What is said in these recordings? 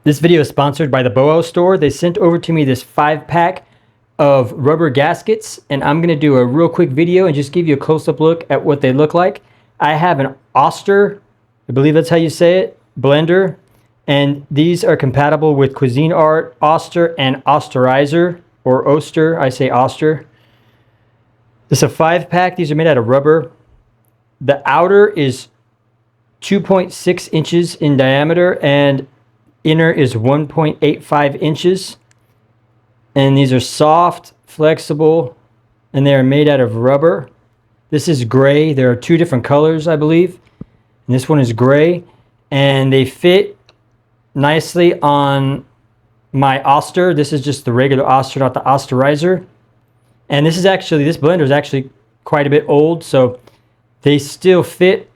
This video is sponsored by the Oster. They sent over to me this 5-pack of rubber gaskets, and I'm going to do a real quick video and just give you a close-up look at what they look like. I have an Oster, I believe that's how you say it, blender, and these are compatible with Cuisine Art, Oster, and Osterizer, or Oster. I say Oster. This is a 5-pack. These are made out of rubber. The outer is 2.6 inches in diameter, and inner is 1.85 inches. And these are soft, flexible, and they are made out of rubber. This is gray. There are two different colors, I believe. And this one is gray. And they fit nicely on my Oster. This is just the regular Oster, not the Osterizer. And this blender is actually quite a bit old, so they still fit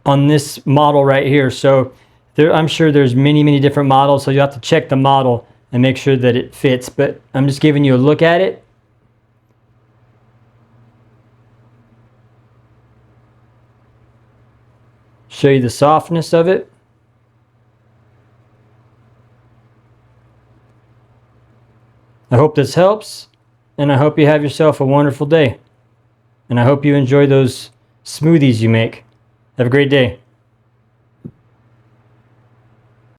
on this model right here. So I'm sure there's many different models, so you have to check the model and make sure that it fits. But I'm just giving you a look at it. Show you the softness of it. I hope this helps, and I hope you have yourself a wonderful day. And I hope you enjoy those smoothies you make. Have a great day.